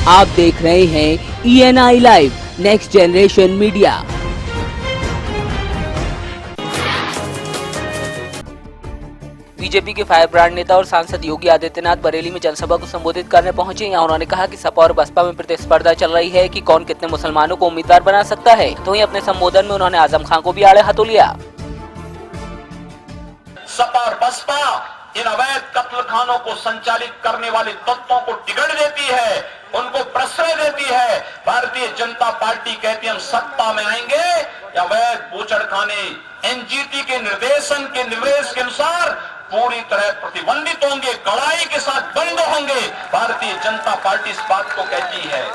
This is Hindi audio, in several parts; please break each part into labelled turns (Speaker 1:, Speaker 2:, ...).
Speaker 1: आप देख रहे हैं ENI live next generation media. BJP के फायर ब्रांड नेता और सांसद योगी आदित्यनाथ बरेली में जनसभा को संबोधित करने पहुंचे। यहाँ उन्होंने कहा कि सपा और बसपा में प्रतिस्पर्धा चल रही है कि कौन कितने मुसलमानों को उम्मीदवार बना सकता है। तो वहीं अपने संबोधन में उन्होंने आजम खान को भी आड़े हाथों लिया।
Speaker 2: सपा और बसपा इन अवैध कत्ल खानों को संचालित करने वाले तत्वों को टिकट देती है, उनको प्रश्रय देती है। भारतीय जनता पार्टी कहती है हम सत्ता में आएंगे या अवैध बूचड़खाने एनजीटी के निर्देश के अनुसार पूरी तरह प्रतिबंधित होंगे, कड़ाई के साथ बंद होंगे। भारतीय जनता पार्टी इस बात को कहती है।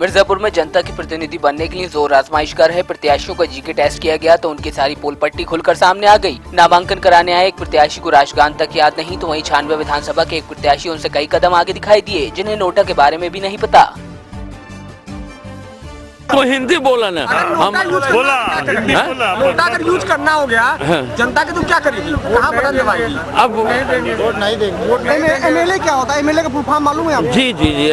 Speaker 1: मिर्जापुर में जनता की प्रतिनिधि बनने के लिए जोर आजमाइश कर रहे प्रत्याशियों का जीके टेस्ट किया गया तो उनकी सारी पोल पट्टी खुलकर सामने आ गई। नामांकन कराने आए एक प्रत्याशी को राष्ट्रगान तक याद नहीं तो वहीं 96 विधानसभा के एक प्रत्याशी उनसे कई कदम आगे दिखाई दिए जिन्हें नोटा के बारे में भी नहीं पता।
Speaker 3: तो हिंदी बोला ना, हम
Speaker 4: बोला नोटा अगर यूज करना हो गया जनता के तो क्या करेगी, कहाँ बटन दबाएगी?
Speaker 3: अब
Speaker 4: वोट नहीं देंगे। एमएलए क्या होता है? एमएलए का फुल फॉर्म मालूम है आपको?
Speaker 3: जी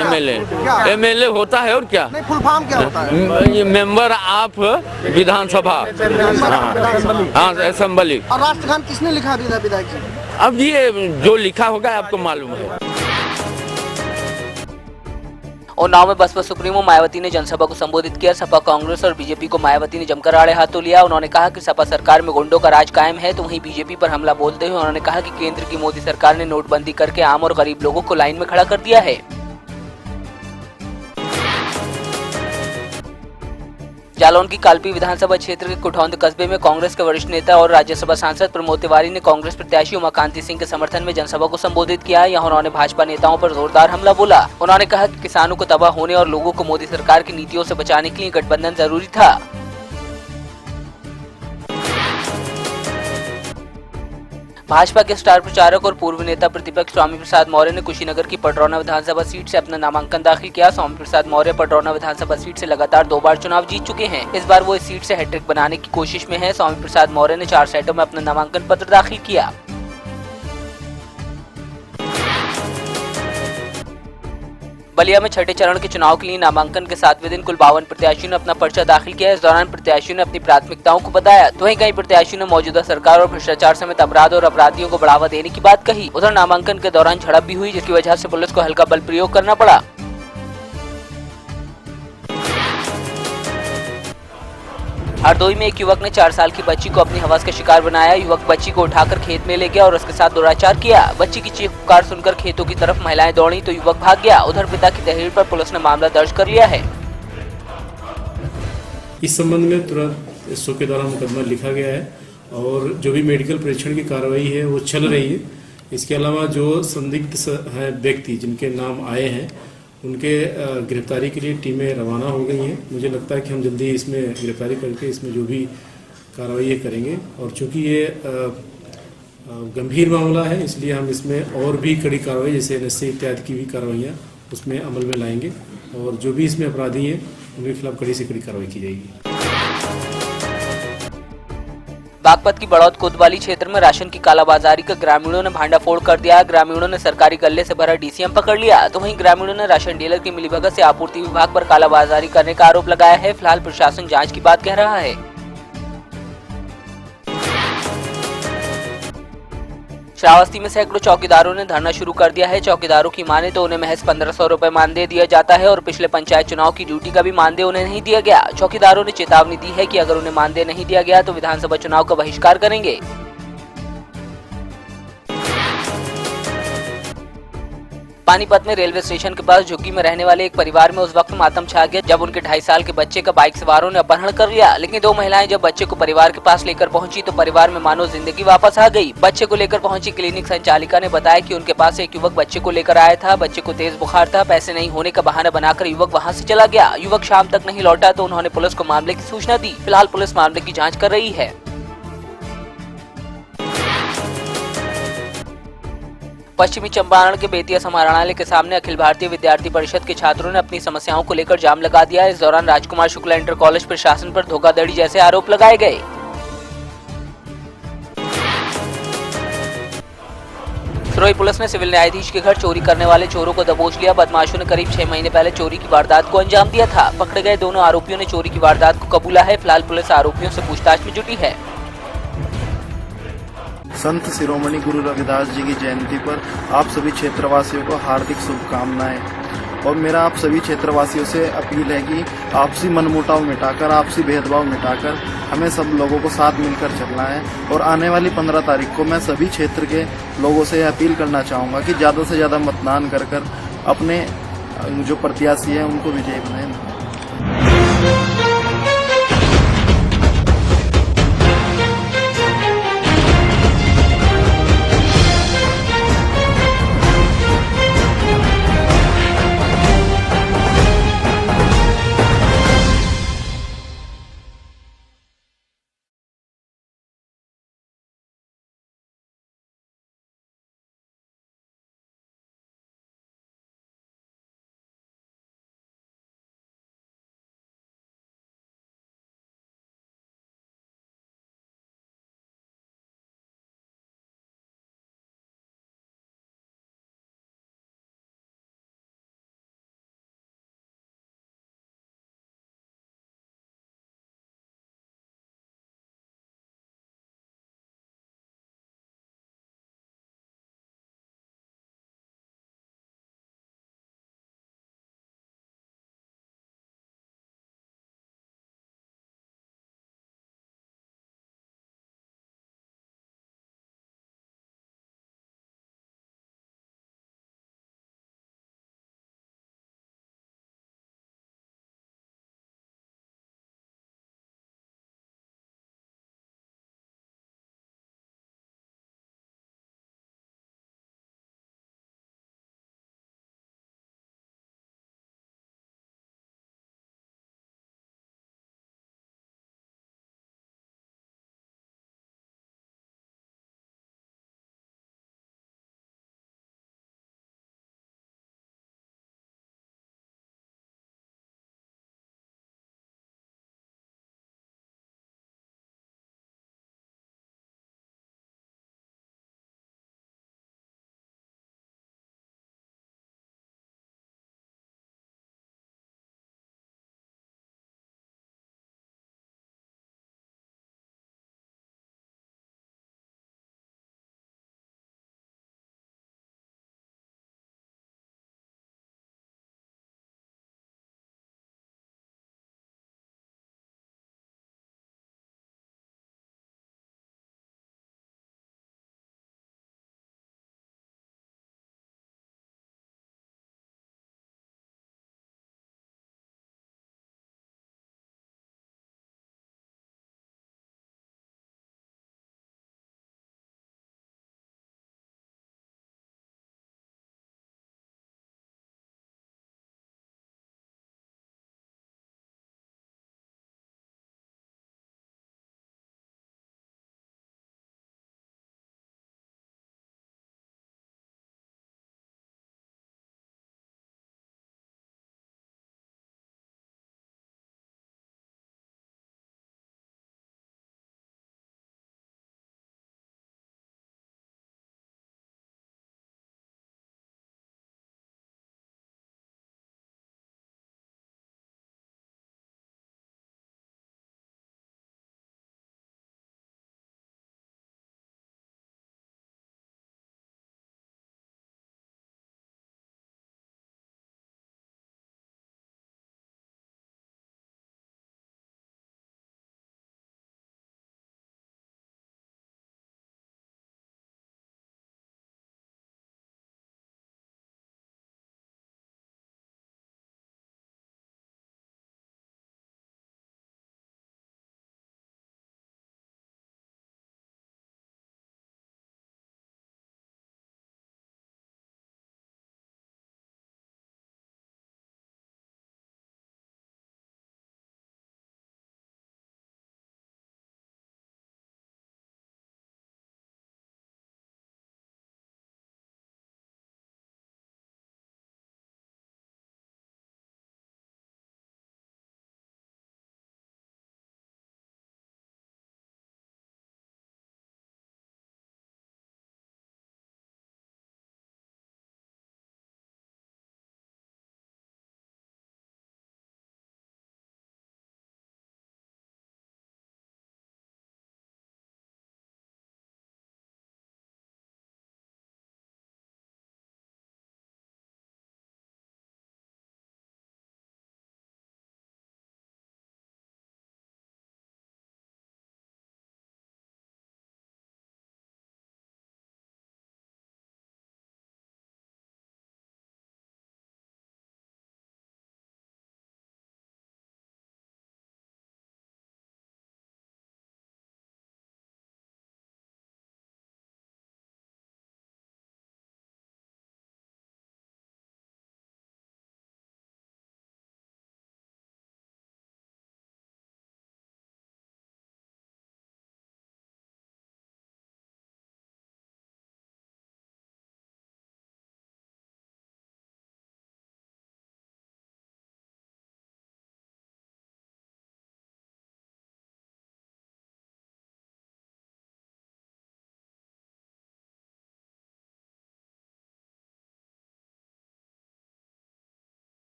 Speaker 3: एमएलए होता है और क्या?
Speaker 4: नहीं, फुल फॉर्म क्या होता है?
Speaker 3: ये मेंबर ऑफ विधानसभा, हाँ असेंबली।
Speaker 4: और राष्ट्रगान किसने लिखा विधायक जी?
Speaker 3: अब ये जो लिखा होगा आपको मालूम है।
Speaker 1: उन्नाव में बसपा सुप्रीमो मायावती ने जनसभा को संबोधित किया। सपा, कांग्रेस और बीजेपी को मायावती ने जमकर आड़े हाथों लिया। उन्होंने कहा कि सपा सरकार में गुंडों का राज कायम है तो वहीं बीजेपी पर हमला बोलते हुए उन्होंने कहा कि केंद्र की मोदी सरकार ने नोटबंदी करके आम और गरीब लोगों को लाइन में खड़ा कर दिया है। जालौन की कालपी विधानसभा क्षेत्र के कुठौंद कस्बे में कांग्रेस के वरिष्ठ नेता और राज्यसभा सांसद प्रमोद तिवारी ने कांग्रेस प्रत्याशी उमाकांति सिंह के समर्थन में जनसभा को संबोधित किया। यहाँ उन्होंने भाजपा नेताओं पर जोरदार हमला बोला। उन्होंने कहा कि किसानों को तबाह होने और लोगों को मोदी सरकार की नीतियों से बचाने के लिए गठबंधन जरूरी था। भाजपा के स्टार प्रचारक और पूर्व नेता प्रतिपक्ष स्वामी प्रसाद मौर्य ने कुशीनगर की पडरौना विधानसभा सीट से अपना नामांकन दाखिल किया। स्वामी प्रसाद मौर्य पडरौना विधानसभा सीट से लगातार 2 बार चुनाव जीत चुके हैं। इस बार वो इस सीट से हैट्रिक बनाने की कोशिश में है। स्वामी प्रसाद मौर्य ने 4 सेटों में अपना नामांकन पत्र दाखिल किया। बलिया में छठे चरण के चुनाव के लिए नामांकन के 7वें दिन कुल 52 प्रत्याशियों ने अपना पर्चा दाखिल किया। इस दौरान प्रत्याशियों ने अपनी प्राथमिकताओं को बताया तो वहीं कई प्रत्याशियों ने मौजूदा सरकार और भ्रष्टाचार समेत अपराध और अपराधियों को बढ़ावा देने की बात कही। उधर नामांकन के दौरान झड़प भी हुई जिसकी वजह से पुलिस को हल्का बल प्रयोग करना पड़ा। हरदोई में एक युवक ने 4 साल की बच्ची को अपनी हवस का शिकार बनाया। युवक बच्ची को उठाकर खेत में ले गया और उसके साथ दुराचार किया। बच्ची की चीख पुकार सुनकर खेतों की तरफ महिलाएं दौड़ी तो युवक भाग गया। उधर पिता की तहरीर पर पुलिस ने मामला दर्ज कर लिया है।
Speaker 5: इस संबंध में तुरंत SO के द्वारा मुकदमा लिखा गया है और जो भी मेडिकल परीक्षण की कार्रवाई है वो चल रही है। इसके अलावा जो संदिग्ध है व्यक्ति जिनके नाम आए हैं उनके गिरफ्तारी के लिए टीमें रवाना हो गई हैं। मुझे लगता है कि हम जल्दी इसमें गिरफ्तारी करके इसमें जो भी कार्रवाई करेंगे और चूंकि ये गंभीर मामला है इसलिए हम इसमें और भी कड़ी कार्रवाई जैसे NSA इत्यादि की भी कार्रवाइयाँ उसमें अमल में लाएंगे और जो भी इसमें अपराधी हैं उनके खिलाफ कड़ी से कड़ी कार्रवाई की जाएगी।
Speaker 1: बागपत की बड़ौद कोतवाली क्षेत्र में राशन की कालाबाजारी का ग्रामीणों ने भांडाफोड़ कर दिया। ग्रामीणों ने सरकारी गल्ले से भरा DCM पकड़ लिया तो वहीं ग्रामीणों ने राशन डीलर की मिलीभगत से आपूर्ति विभाग पर कालाबाजारी करने का आरोप लगाया है। फिलहाल प्रशासन जांच की बात कह रहा है। श्रावस्ती में सैकड़ों चौकीदारों ने धरना शुरू कर दिया है। चौकीदारों की माने तो उन्हें महज 1500 रुपए मानदेय दिया जाता है और पिछले पंचायत चुनाव की ड्यूटी का भी मानदेय उन्हें नहीं दिया गया। चौकीदारों ने चेतावनी दी है कि अगर उन्हें मानदेय नहीं दिया गया तो विधानसभा चुनाव का बहिष्कार करेंगे। पानीपत में रेलवे स्टेशन के पास झुग्गी में रहने वाले एक परिवार में उस वक्त मातम छा गया जब उनके 2.5 साल के बच्चे का बाइक सवारों ने अपहरण कर लिया। लेकिन 2 महिलाएं जब बच्चे को परिवार के पास लेकर पहुंची तो परिवार में मानो जिंदगी वापस आ गई। बच्चे को लेकर पहुंची क्लिनिक संचालिका ने बताया कि उनके पास एक युवक बच्चे को लेकर आया था। बच्चे को तेज बुखार था। पैसे नहीं होने का बहाना बनाकर युवक वहां से चला गया। युवक शाम तक नहीं लौटा तो उन्होंने पुलिस को मामले की सूचना दी। फिलहाल पुलिस मामले की जाँच कर रही है। पश्चिमी चंपारण के बेतिया समाहरणालय के सामने अखिल भारतीय विद्यार्थी परिषद के छात्रों ने अपनी समस्याओं को लेकर जाम लगा दिया। इस दौरान राजकुमार शुक्ला इंटर कॉलेज प्रशासन पर धोखाधड़ी जैसे आरोप लगाए गए। सिरोही पुलिस ने सिविल न्यायाधीश के घर चोरी करने वाले चोरों को दबोच लिया। बदमाशों ने करीब 6 महीने पहले चोरी की वारदात को अंजाम दिया था। पकड़े गए दोनों आरोपियों ने चोरी की वारदात को कबूला है। फिलहाल पुलिस आरोपियों से पूछताछ में जुटी है।
Speaker 6: संत शिरोमणि गुरु रविदास जी की जयंती पर आप सभी क्षेत्रवासियों को हार्दिक शुभकामनाएं। और मेरा आप सभी क्षेत्रवासियों से अपील है कि आपसी मनमुटाव मिटाकर, आपसी भेदभाव मिटाकर हमें सब लोगों को साथ मिलकर चलना है। और आने वाली 15 तारीख को मैं सभी क्षेत्र के लोगों से अपील करना चाहूँगा कि ज़्यादा से ज़्यादा मतदान कर अपने जो प्रत्याशी हैं उनको विजयी बनाएं।